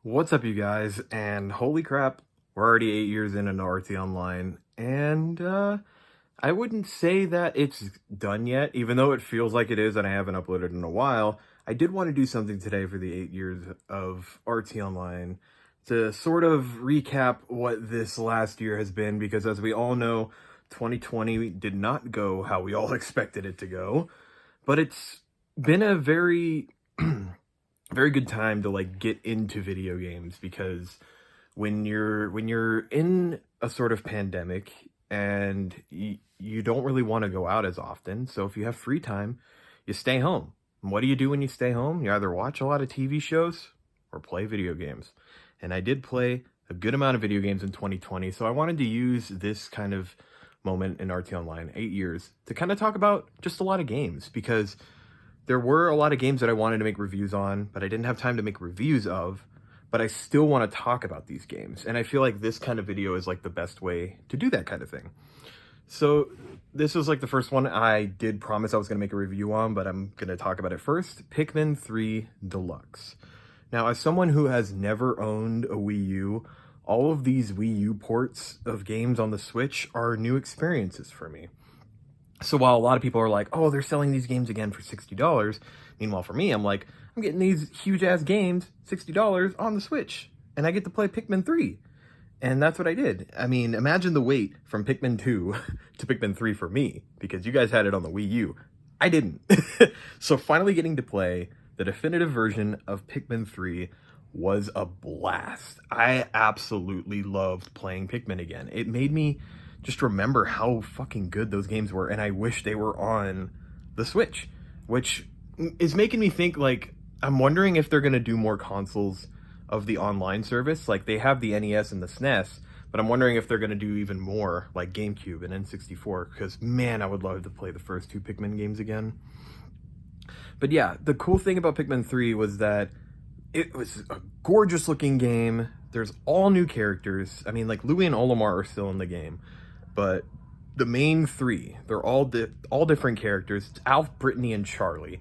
What's up, you guys? And holy crap, we're already 8 years into TOnline, and I wouldn't say that it's done yet, even though it feels like it is, and I haven't uploaded in a while. I did want to do something today for the 8 years of Online to sort of recap what this last year has been, because as we all know, 2020 did not go how we all expected it to go, but it's been a very very good time to like get into video games, because when you're in a sort of pandemic and you don't really want to go out as often, so if you have free time, you stay home. And what do you do when you stay home? You either watch a lot of TV shows or play video games. And I did play a good amount of video games in 2020, so I wanted to use this kind of moment in Online, 8 years, to kind of talk about just a lot of games, because there were a lot of games that I wanted to make reviews on, but I didn't have time to make reviews of, but I still want to talk about these games. And I feel like this kind of video is like the best way to do that kind of thing. So this was like the first one I did promise I was going to make a review on, but I'm going to talk about it first. Pikmin 3 Deluxe. Now, as someone who has never owned a Wii U, all of these Wii U ports of games on the Switch are new experiences for me. So while a lot of people are like, oh, they're selling these games again for $60, meanwhile for me, I'm like, I'm getting these huge ass games, $60 on the Switch, and I get to play Pikmin 3. And that's what I did. I mean, imagine the wait from Pikmin 2 to Pikmin 3 for me, because you guys had it on the Wii U. I didn't. So finally getting to play the definitive version of Pikmin 3 was a blast. I absolutely loved playing Pikmin again. It made me just remember how fucking good those games were, and I wish they were on the Switch, which is making me think, like, I'm wondering if they're going to do more consoles of the online service. Like, they have the NES and the SNES, but I'm wondering if they're going to do even more, like GameCube and N64, because, man, I would love to play the first two Pikmin games again. But yeah, the cool thing about Pikmin 3 was that it was a gorgeous looking game. There's all new characters. I mean, like, Louie and Olimar are still in the game, but the main three, they're all different characters. It's Alf, Brittany, and Charlie.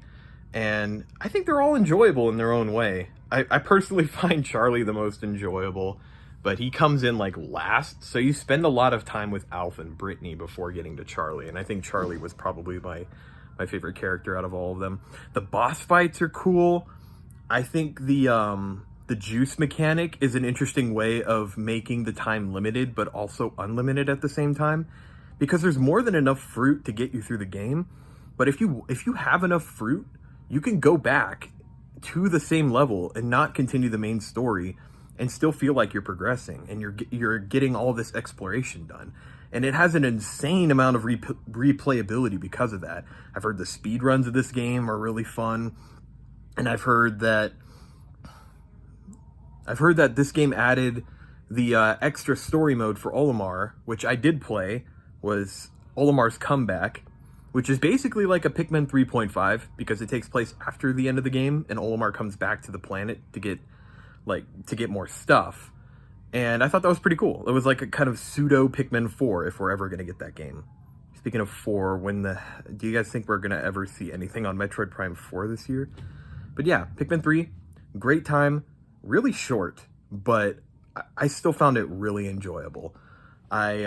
And I think they're all enjoyable in their own way. I personally find Charlie the most enjoyable, but he comes in like last, so you spend a lot of time with Alf and Brittany before getting to Charlie, and I think Charlie was probably my favorite character out of all of them. The boss fights are cool. I think the juice mechanic is an interesting way of making the time limited, but also unlimited at the same time, because there's more than enough fruit to get you through the game. But if you have enough fruit, you can go back to the same level and not continue the main story and still feel like you're progressing and you're getting all this exploration done. And it has an insane amount of replayability because of that. I've heard the speed runs of this game are really fun, and I've heard that this game added the extra story mode for Olimar, which I did play, was Olimar's Comeback, which is basically like a Pikmin 3.5, because it takes place after the end of the game, and Olimar comes back to the planet to get more stuff. And I thought that was pretty cool. It was like a kind of pseudo Pikmin 4, if we're ever going to get that game. Speaking of 4, do you guys think we're going to ever see anything on Metroid Prime 4 this year? But yeah, Pikmin 3, great time, really short, but I still found it really enjoyable. I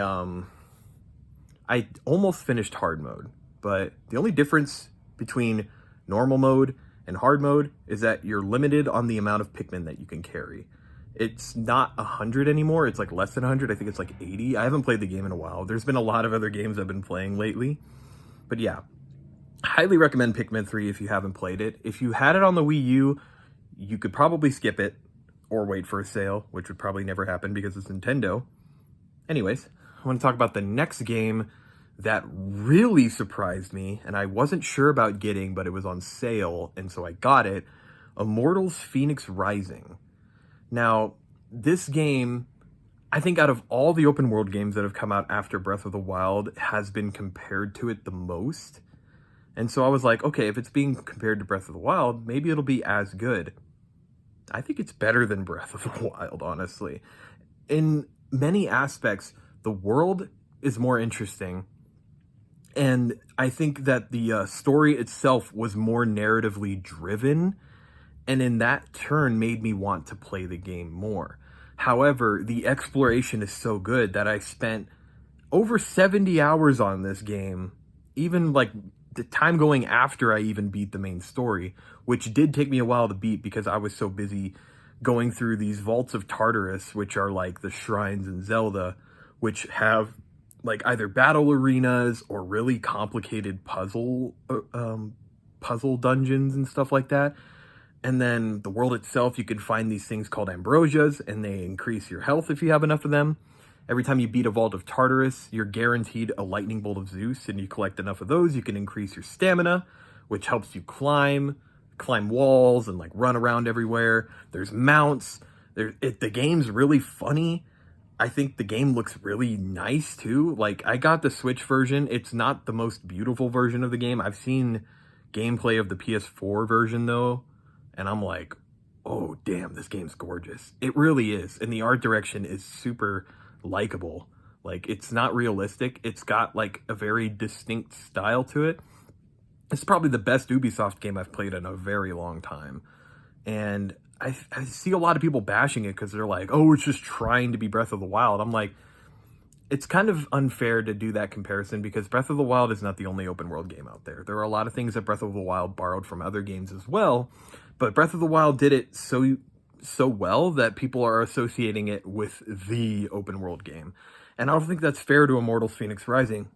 almost finished hard mode, but the only difference between normal mode and hard mode is that you're limited on the amount of Pikmin that you can carry. It's not 100 anymore, it's like less than 100, I think it's like 80. I haven't played the game in a while. There's been a lot of other games I've been playing lately. But yeah, highly recommend Pikmin 3 if you haven't played it. If you had it on the Wii U, you could probably skip it or wait for a sale, which would probably never happen because it's Nintendo. Anyways, I want to talk about the next game that really surprised me, and I wasn't sure about getting, but it was on sale, and so I got it. Immortals Phoenix Rising. Now, this game, I think out of all the open world games that have come out after Breath of the Wild, has been compared to it the most. And so I was like, okay, if it's being compared to Breath of the Wild, maybe it'll be as good. I think it's better than Breath of the Wild, honestly. In many aspects, the world is more interesting, and I think that the story itself was more narratively driven, And in that turn made me want to play the game more. However, the exploration is so good that I spent over 70 hours on this game, even like the time going after I even beat the main story, which did take me a while to beat because I was so busy going through these vaults of Tartarus, which are like the shrines in Zelda, which have like either battle arenas or really complicated puzzle dungeons and stuff like that. And then the world itself, you can find these things called ambrosias, and they increase your health if you have enough of them. Every time you beat a vault of Tartarus, you're guaranteed a lightning bolt of Zeus, and you collect enough of those, you can increase your stamina, which helps you climb walls and like run around everywhere. There's mounts. The game's really funny. I think the game looks really nice too. Like, I got the Switch version. It's not the most beautiful version of the game. I've seen gameplay of the PS4 version though, and I'm like, oh damn, this game's gorgeous. It really is. And the art direction is super likable. Like, it's not realistic. It's got like a very distinct style to it. It's probably the best Ubisoft game I've played in a very long time. And I see a lot of people bashing it because they're like, oh, it's just trying to be Breath of the Wild. I'm like, it's kind of unfair to do that comparison because Breath of the Wild is not the only open world game out there. There are a lot of things that Breath of the Wild borrowed from other games as well, but Breath of the Wild did it so well that people are associating it with the open world game. And I don't think that's fair to Immortals Fenyx Rising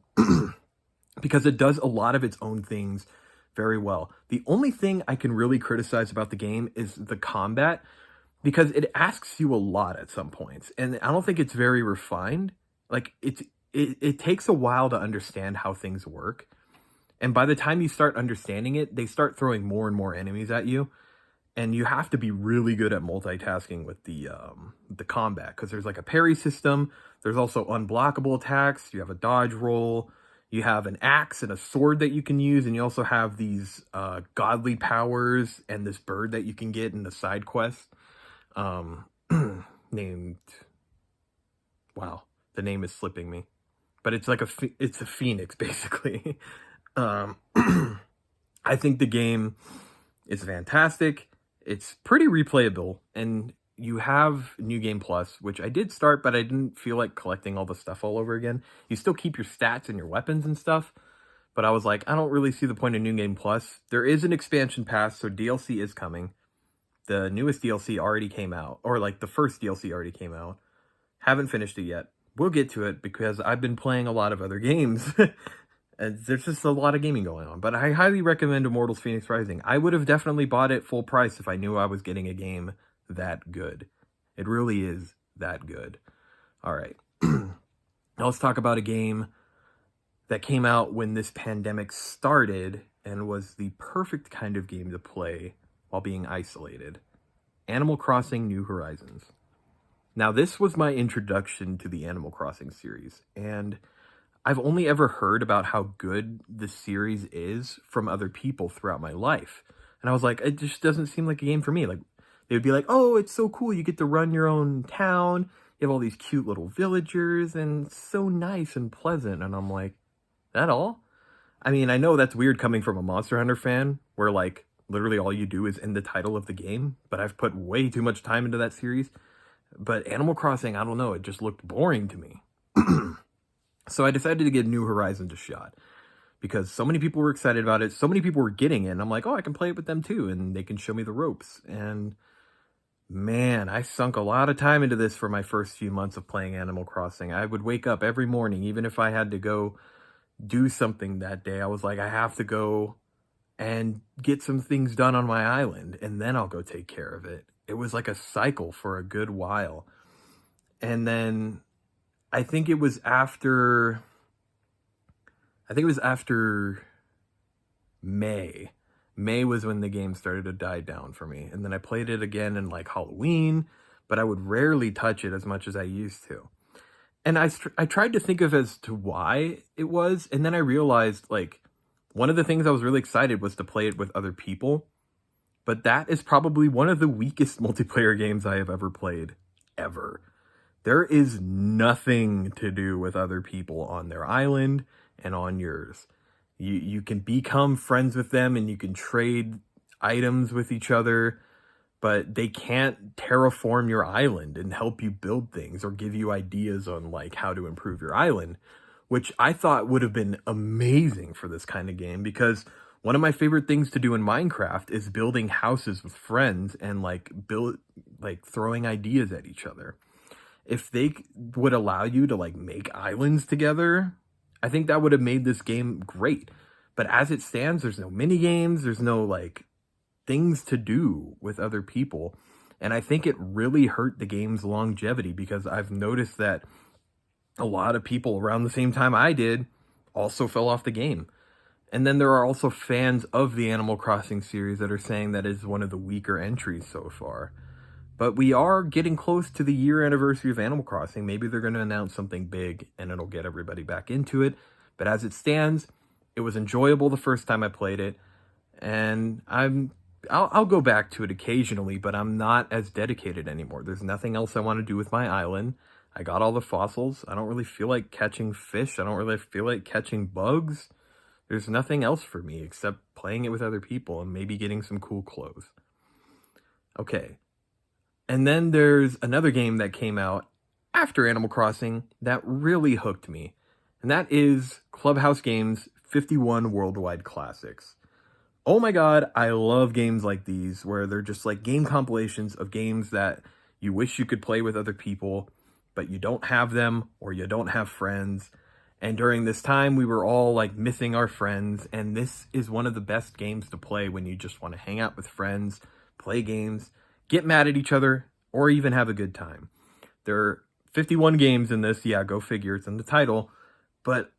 because it does a lot of its own things very well. The only thing I can really criticize about the game is the combat, because it asks you a lot at some points, and I don't think it's very refined. Like, it takes a while to understand how things work, and by the time you start understanding it, they start throwing more and more enemies at you, and you have to be really good at multitasking with the combat, because there's like a parry system. There's also unblockable attacks. You have a dodge roll. You have an axe and a sword that you can use, and you also have these godly powers and this bird that you can get in the side quest, named, wow, the name is slipping me, but it's like it's a phoenix basically. I think the game is fantastic. It's pretty replayable, and you have New Game Plus, which I did start, but I didn't feel like collecting all the stuff all over again. You still keep your stats and your weapons and stuff, but I was like, I don't really see the point of New Game Plus. There is an expansion pass, so DLC is coming. The newest DLC already came out, or like the first DLC already came out. Haven't finished it yet. We'll get to it because I've been playing a lot of other games. And there's just a lot of gaming going on, but I highly recommend Immortals Fenyx Rising. I would have definitely bought it full price if I knew I was getting a game that good. It really is that good. All right. Now let's talk about a game that came out when this pandemic started and was the perfect kind of game to play while being isolated. Animal Crossing New Horizons. Now, this was my introduction to the Animal Crossing series, and I've only ever heard about how good the series is from other people throughout my life. And I was like, it just doesn't seem like a game for me. Like, they would be like, oh, it's so cool. You get to run your own town. You have all these cute little villagers, and it's so nice and pleasant. And I'm like, that all? I mean, I know that's weird coming from a Monster Hunter fan, where like literally all you do is in the title of the game, but I've put way too much time into that series. But Animal Crossing, I don't know, it just looked boring to me. So I decided to give New Horizons a shot because so many people were excited about it. So many people were getting it. And I'm like, oh, I can play it with them too. And they can show me the ropes. And man, I sunk a lot of time into this for my first few months of playing Animal Crossing. I would wake up every morning, even if I had to go do something that day. I was like, I have to go and get some things done on my island, and then I'll go take care of it. It was like a cycle for a good while. And then I think it was after May. May was when the game started to die down for me. And then I played it again in like Halloween, but I would rarely touch it as much as I used to. And I tried to think of as to why it was. And then I realized like one of the things I was really excited was to play it with other people. But that is probably one of the weakest multiplayer games I have ever played, ever. There is nothing to do with other people on their island and on yours. You can become friends with them and you can trade items with each other, but they can't terraform your island and help you build things or give you ideas on like how to improve your island, which I thought would have been amazing for this kind of game, because one of my favorite things to do in Minecraft is building houses with friends and like throwing ideas at each other. If they would allow you to like make islands together, I think that would have made this game great. But as it stands, there's no mini games, there's no like things to do with other people. And I think it really hurt the game's longevity, because I've noticed that a lot of people around the same time I did also fell off the game. And then there are also fans of the Animal Crossing series that are saying that is one of the weaker entries so far. But we are getting close to the year anniversary of Animal Crossing. Maybe they're going to announce something big and it'll get everybody back into it. But as it stands, it was enjoyable the first time I played it. And I'll go back to it occasionally, but I'm not as dedicated anymore. There's nothing else I want to do with my island. I got all the fossils. I don't really feel like catching fish. I don't really feel like catching bugs. There's nothing else for me except playing it with other people and maybe getting some cool clothes. Okay. And then there's another game that came out after Animal Crossing that really hooked me. And that is Clubhouse Games 51 Worldwide Classics. Oh my god, I love games like these where they're just like game compilations of games that you wish you could play with other people, but you don't have them or you don't have friends. And during this time, we were all like missing our friends. And this is one of the best games to play when you just want to hang out with friends, play games, get mad at each other, or even have a good time. There are 51 games in this. Yeah, go figure, it's in the title. But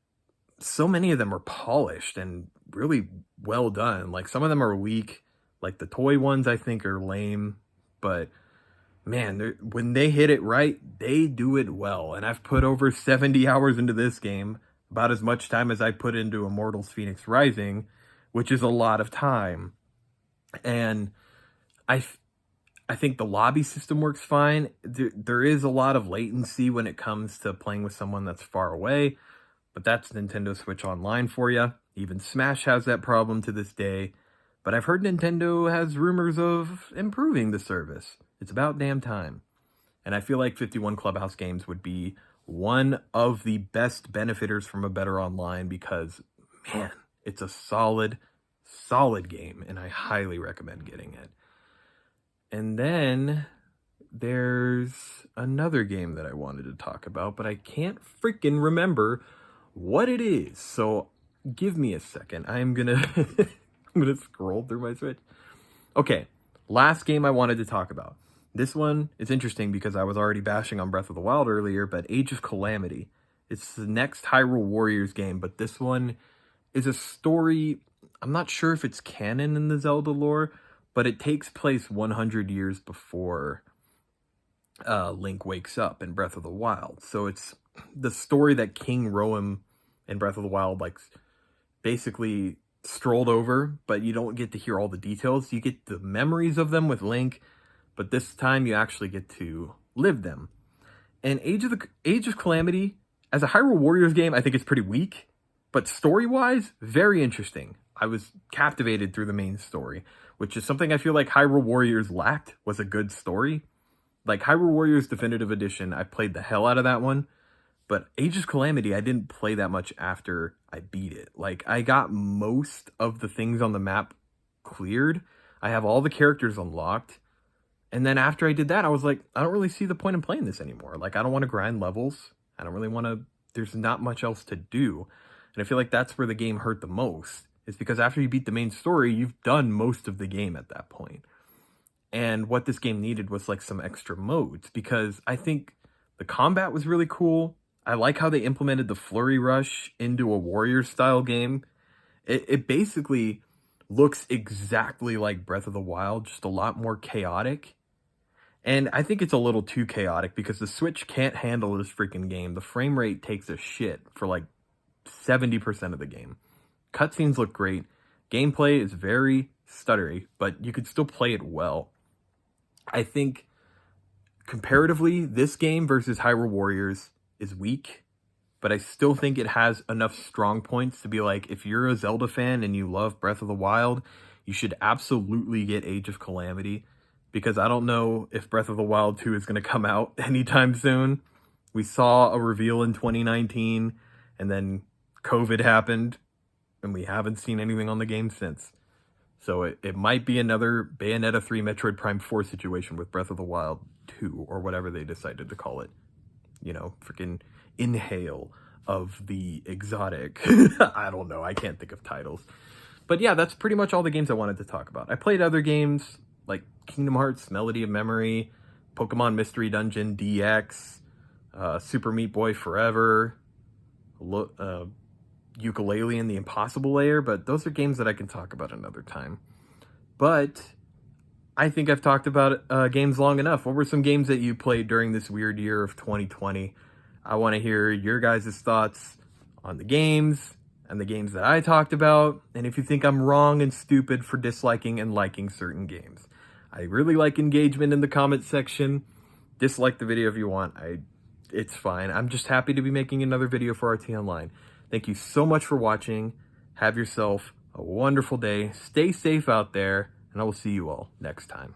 so many of them are polished and really well done. Like some of them are weak. Like the toy ones I think are lame. But man, when they hit it right, they do it well. And I've put over 70 hours into this game. About as much time as I put into Immortals Phoenix Rising, which is a lot of time. And I think the lobby system works fine. There is a lot of latency when it comes to playing with someone that's far away, but that's Nintendo Switch Online for you. Even Smash has that problem to this day. But I've heard Nintendo has rumors of improving the service. It's about damn time. And I feel like 51 Clubhouse Games would be one of the best benefiters from a better online, because, man, it's a solid game, and I highly recommend getting it. And then there's another game that I wanted to talk about, but I can't freaking remember what it is. So give me a second. I'm gonna scroll through my Switch. Okay, last game I wanted to talk about. This one is interesting because I was already bashing on Breath of the Wild earlier, but Age of Calamity. It's the next Hyrule Warriors game, but this one is a story. I'm not sure if it's canon in the Zelda lore, but it takes place 100 years before Link wakes up in Breath of the Wild. So it's the story that King Roam in Breath of the Wild like basically strolled over, but you don't get to hear all the details. You get the memories of them with Link, but this time you actually get to live them. And Age of Calamity, as a Hyrule Warriors game, I think it's pretty weak, but story-wise, very interesting. I was captivated through the main story, which is something I feel like Hyrule Warriors lacked, was a good story. Like Hyrule Warriors Definitive Edition, I played the hell out of that one, but Age of Calamity, I didn't play that much after I beat it. Like, I got most of the things on the map cleared. I have all the characters unlocked. And then after I did that, I was like, I don't really see the point in playing this anymore. Like, I don't want to grind levels. I don't really want to, there's not much else to do. And I feel like that's where the game hurt the most. Is because after you beat the main story, you've done most of the game at that point. And what this game needed was like some extra modes, because I think the combat was really cool. I like how they implemented the Flurry Rush into a warrior style game. It basically looks exactly like Breath of the Wild, just a lot more chaotic. And I think it's a little too chaotic because the Switch can't handle this freaking game. The frame rate takes a shit for like 70% of the game. Cutscenes look great. Gameplay is very stuttery, but you could still play it well. I think comparatively, this game versus Hyrule Warriors is weak, but I still think it has enough strong points to be like, if you're a Zelda fan and you love Breath of the Wild, you should absolutely get Age of Calamity, because I don't know if Breath of the Wild 2 is going to come out anytime soon. We saw a reveal in 2019, and then COVID happened, and we haven't seen anything on the game since. So it might be another Bayonetta 3 Metroid Prime 4 situation with Breath of the Wild 2, or whatever they decided to call it. You know, freaking Inhale of the exotic. I don't know, I can't think of titles. But yeah, that's pretty much all the games I wanted to talk about. I played other games like Kingdom Hearts, Melody of Memory, Pokemon Mystery Dungeon DX, Super Meat Boy Forever, Ukulele and the Impossible Layer, but those are games that I can talk about another time. But I think I've talked about games long enough. What were some games that you played during this weird year of 2020? I want to hear your guys' thoughts on the games and the games that I talked about, and if you think I'm wrong and stupid for disliking and liking certain games. I really like engagement in the comment section. Dislike the video if you want. It's fine. I'm just happy to be making another video for our TOnline. Thank you so much for watching. Have yourself a wonderful day. Stay safe out there, and I will see you all next time.